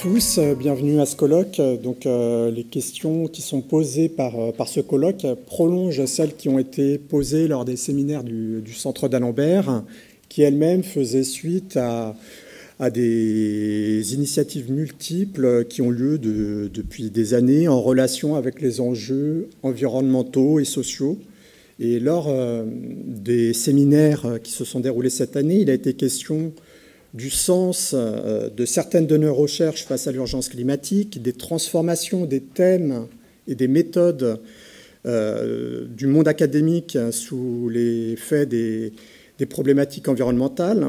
tous, bienvenue à ce colloque. Donc, les questions qui sont posées par ce colloque prolongent celles qui ont été posées lors des séminaires du Centre d'Alembert, qui elles-mêmes faisaient suite à des initiatives multiples qui ont lieu depuis des années en relation avec les enjeux environnementaux et sociaux. Et lors des séminaires qui se sont déroulés cette année, il a été question du sens de certaines de nos recherches face à l'urgence climatique, des transformations des thèmes et des méthodes du monde académique sous l'effet des problématiques environnementales.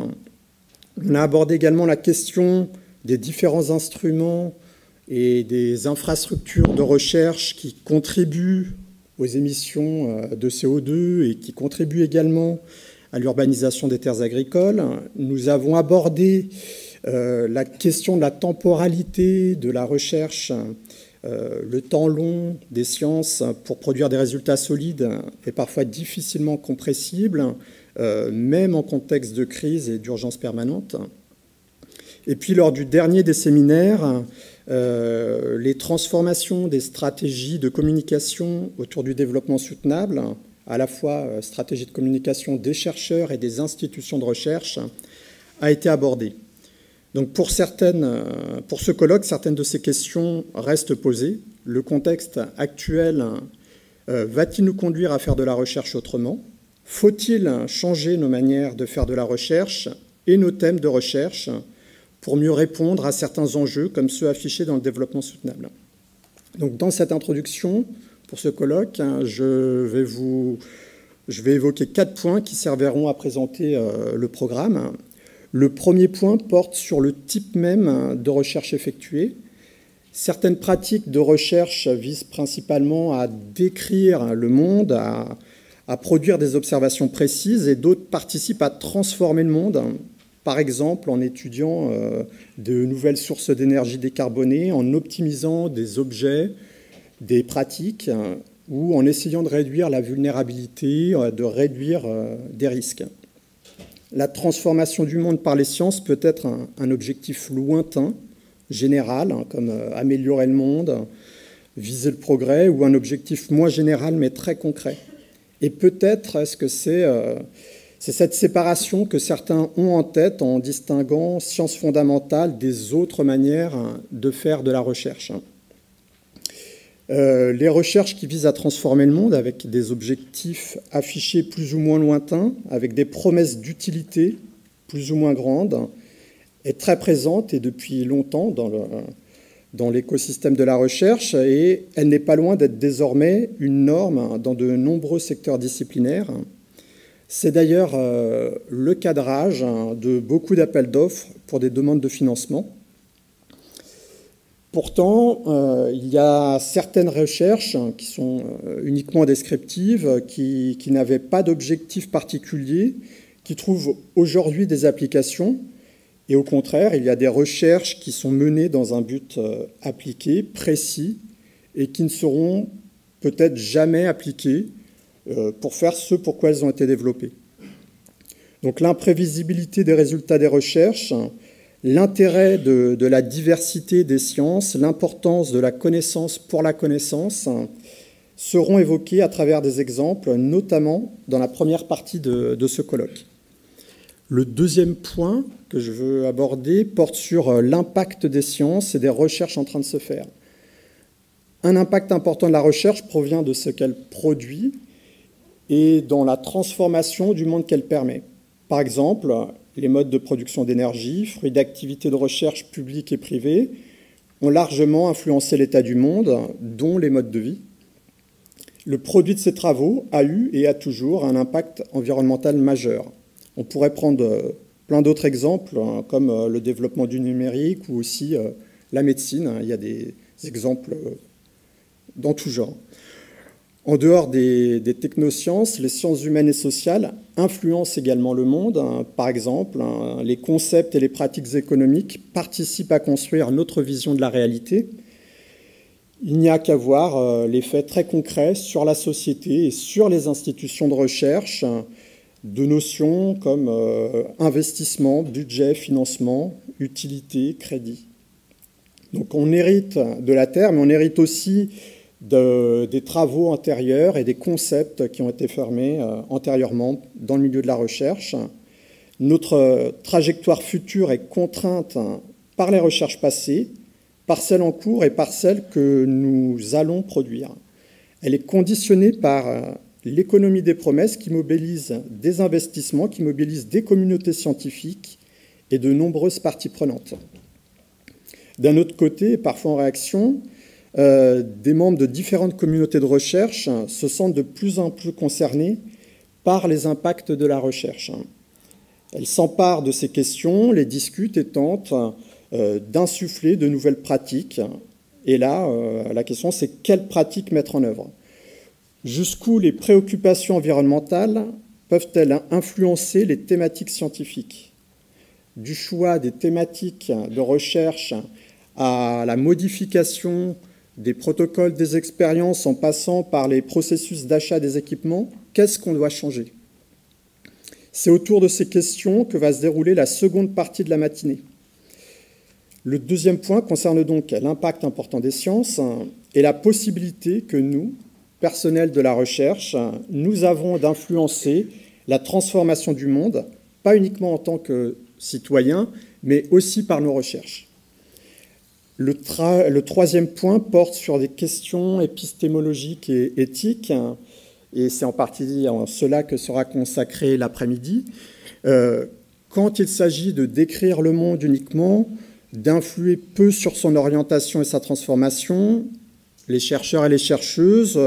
On a abordé également la question des différents instruments et des infrastructures de recherche qui contribuent aux émissions de CO2 et qui contribuent également à l'urbanisation des terres agricoles. Nous avons abordé la question de la temporalité de la recherche, le temps long des sciences pour produire des résultats solides et parfois difficilement compressibles, même en contexte de crise et d'urgence permanente. Et puis, lors du dernier des séminaires, les transformations des stratégies de communication autour du développement soutenable, à la fois stratégie de communication des chercheurs et des institutions de recherche, a été abordée. Donc pour ce colloque, certaines de ces questions restent posées. Le contexte actuel va-t-il nous conduire à faire de la recherche autrement? Faut-il changer nos manières de faire de la recherche et nos thèmes de recherche pour mieux répondre à certains enjeux comme ceux affichés dans le développement soutenable? Donc dans cette introduction, pour ce colloque, je vais évoquer 4 points qui serviront à présenter le programme. Le premier point porte sur le type même de recherche effectuée. Certaines pratiques de recherche visent principalement à décrire le monde, à produire des observations précises, et d'autres participent à transformer le monde, par exemple en étudiant de nouvelles sources d'énergie décarbonées, en optimisant des objets, des pratiques, ou en essayant de réduire la vulnérabilité, de réduire des risques. La transformation du monde par les sciences peut être un objectif lointain, général, comme améliorer le monde, viser le progrès, ou un objectif moins général mais très concret. Et peut-être est-ce que c'est cette séparation que certains ont en tête en distinguant sciences fondamentales des autres manières de faire de la recherche. Les recherches qui visent à transformer le monde avec des objectifs affichés plus ou moins lointains, avec des promesses d'utilité plus ou moins grandes, est très présente et depuis longtemps dans l'écosystème de la recherche, et elle n'est pas loin d'être désormais une norme dans de nombreux secteurs disciplinaires. C'est d'ailleurs le cadrage de beaucoup d'appels d'offres pour des demandes de financement. Pourtant, il y a certaines recherches qui sont uniquement descriptives, qui n'avaient pas d'objectif particulier, qui trouvent aujourd'hui des applications. Et au contraire, il y a des recherches qui sont menées dans un but appliqué, précis, et qui ne seront peut-être jamais appliquées pour faire ce pour quoi elles ont été développées. Donc l'imprévisibilité des résultats des recherches, l'intérêt de la diversité des sciences, l'importance de la connaissance pour la connaissance seront évoqués à travers des exemples, notamment dans la première partie de ce colloque. Le deuxième point que je veux aborder porte sur l'impact des sciences et des recherches en train de se faire. Un impact important de la recherche provient de ce qu'elle produit et dans la transformation du monde qu'elle permet. Par exemple, les modes de production d'énergie, fruits d'activités de recherche publiques et privées, ont largement influencé l'état du monde, dont les modes de vie. Le produit de ces travaux a eu et a toujours un impact environnemental majeur. On pourrait prendre plein d'autres exemples, comme le développement du numérique ou aussi la médecine. Il y a des exemples dans tout genre. En dehors des technosciences, les sciences humaines et sociales influencent également le monde. Par exemple, les concepts et les pratiques économiques participent à construire notre vision de la réalité. Il n'y a qu'à voir l'effet très concret sur la société et sur les institutions de recherche de notions comme investissement, budget, financement, utilité, crédit. Donc on hérite de la Terre, mais on hérite aussi des travaux antérieurs et des concepts qui ont été formés antérieurement dans le milieu de la recherche. Notre trajectoire future est contrainte par les recherches passées, par celles en cours et par celles que nous allons produire. Elle est conditionnée par l'économie des promesses qui mobilise des investissements, qui mobilise des communautés scientifiques et de nombreuses parties prenantes. D'un autre côté, parfois en réaction, des membres de différentes communautés de recherche se sentent de plus en plus concernés par les impacts de la recherche. Elles s'emparent de ces questions, les discutent et tentent d'insuffler de nouvelles pratiques. Et là, la question, c'est quelles pratiques mettre en œuvre? Jusqu'où les préoccupations environnementales peuvent-elles influencer les thématiques scientifiques? Du choix des thématiques de recherche à la modification des protocoles des expériences en passant par les processus d'achat des équipements, qu'est-ce qu'on doit changer? C'est autour de ces questions que va se dérouler la seconde partie de la matinée. Le deuxième point concerne donc l'impact important des sciences et la possibilité que nous, personnels de la recherche, nous avons d'influencer la transformation du monde, pas uniquement en tant que citoyens, mais aussi par nos recherches. Le troisième point porte sur des questions épistémologiques et éthiques, et c'est en partie en cela que sera consacré l'après-midi. Quand il s'agit de décrire le monde uniquement, d'influer peu sur son orientation et sa transformation, les chercheurs et les chercheuses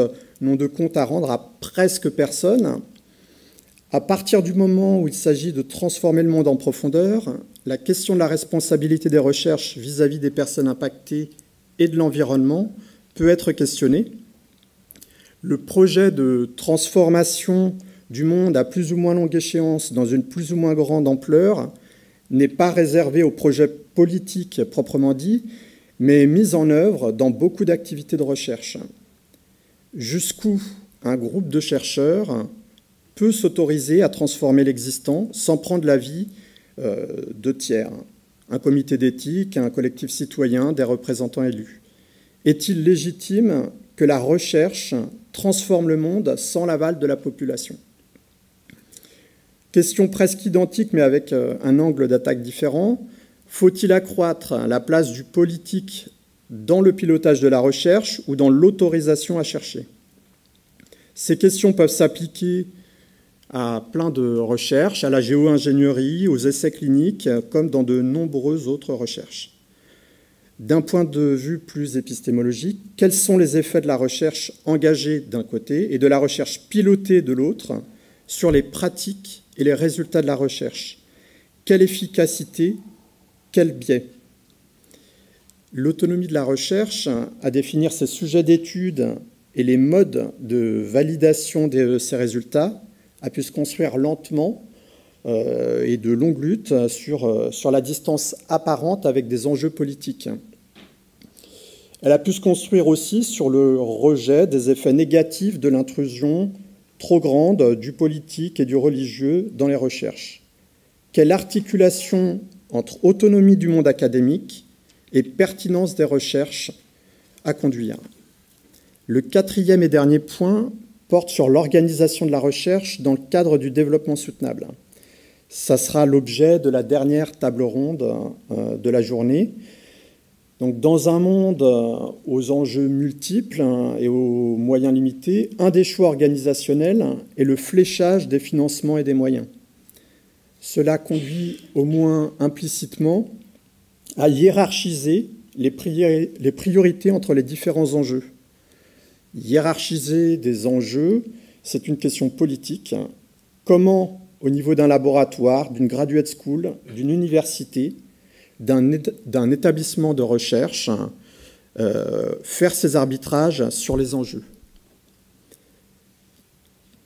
n'ont de compte à rendre à presque personne. À partir du moment où il s'agit de transformer le monde en profondeur, la question de la responsabilité des recherches vis-à-vis des personnes impactées et de l'environnement peut être questionnée. Le projet de transformation du monde à plus ou moins longue échéance dans une plus ou moins grande ampleur n'est pas réservé aux projets politiques proprement dit, mais est mis en œuvre dans beaucoup d'activités de recherche. Jusqu'où un groupe de chercheurs peut s'autoriser à transformer l'existant sans prendre l'avis de tiers, un comité d'éthique, un collectif citoyen, des représentants élus. Est-il légitime que la recherche transforme le monde sans l'aval de la population? Question presque identique, mais avec un angle d'attaque différent. Faut-il accroître la place du politique dans le pilotage de la recherche ou dans l'autorisation à chercher? Ces questions peuvent s'appliquer à plein de recherches, à la géo-ingénierie, aux essais cliniques, comme dans de nombreuses autres recherches. D'un point de vue plus épistémologique, quels sont les effets de la recherche engagée d'un côté et de la recherche pilotée de l'autre sur les pratiques et les résultats de la recherche? Quelle efficacité, quel biais? L'autonomie de la recherche à définir ses sujets d'étude et les modes de validation de ces résultats a pu se construire lentement et de longues luttes sur la distance apparente avec des enjeux politiques. Elle a pu se construire aussi sur le rejet des effets négatifs de l'intrusion trop grande du politique et du religieux dans les recherches. Quelle articulation entre autonomie du monde académique et pertinence des recherches à conduire? Le quatrième et dernier point porte sur l'organisation de la recherche dans le cadre du développement soutenable. Ça sera l'objet de la dernière table ronde de la journée. Donc, dans un monde aux enjeux multiples et aux moyens limités, un des choix organisationnels est le fléchage des financements et des moyens. Cela conduit, au moins implicitement, à hiérarchiser les priorités entre les différents enjeux. Hiérarchiser des enjeux, c'est une question politique. Comment, au niveau d'un laboratoire, d'une graduate school, d'une université, d'un établissement de recherche, faire ces arbitrages sur les enjeux?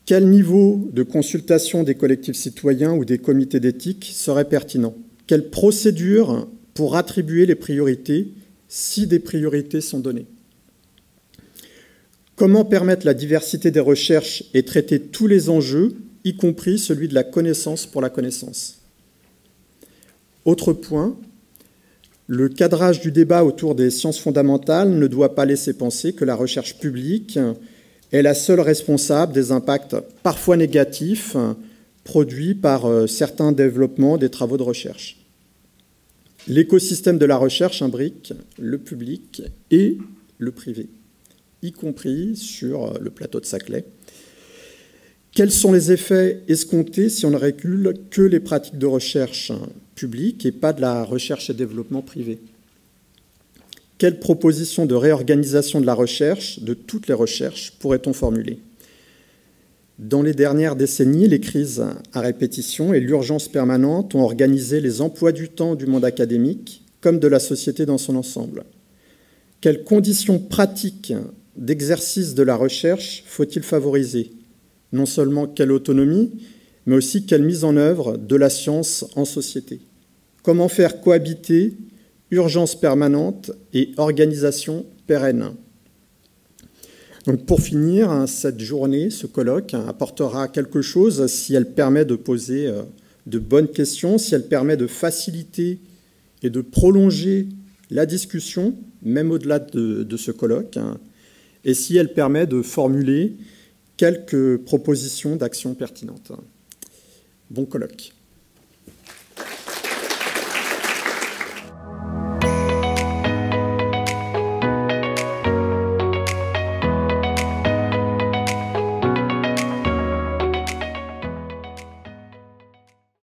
Quel niveau de consultation des collectifs citoyens ou des comités d'éthique serait pertinent? Quelle procédure pour attribuer les priorités si des priorités sont données? Comment permettre la diversité des recherches et traiter tous les enjeux, y compris celui de la connaissance pour la connaissance? Autre point, Le cadrage du débat autour des sciences fondamentales ne doit pas laisser penser que la recherche publique est la seule responsable des impacts parfois négatifs produits par certains développements des travaux de recherche. L'écosystème de la recherche imbrique le public et le privé, y compris sur le plateau de Saclay. Quels sont les effets escomptés si on ne régule que les pratiques de recherche publique et pas de la recherche et développement privé? Quelles propositions de réorganisation de la recherche, de toutes les recherches, pourrait-on formuler? Dans les dernières décennies, les crises à répétition et l'urgence permanente ont organisé les emplois du temps du monde académique comme de la société dans son ensemble. Quelles conditions pratiques d'exercice de la recherche faut-il favoriser? Non seulement quelle autonomie, mais aussi quelle mise en œuvre de la science en société. Comment faire cohabiter urgence permanente et organisation pérenne? Donc pour finir, cette journée, ce colloque, apportera quelque chose si elle permet de poser de bonnes questions, si elle permet de faciliter et de prolonger la discussion, même au-delà de ce colloque, et si elle permet de formuler quelques propositions d'action pertinentes. Bon colloque.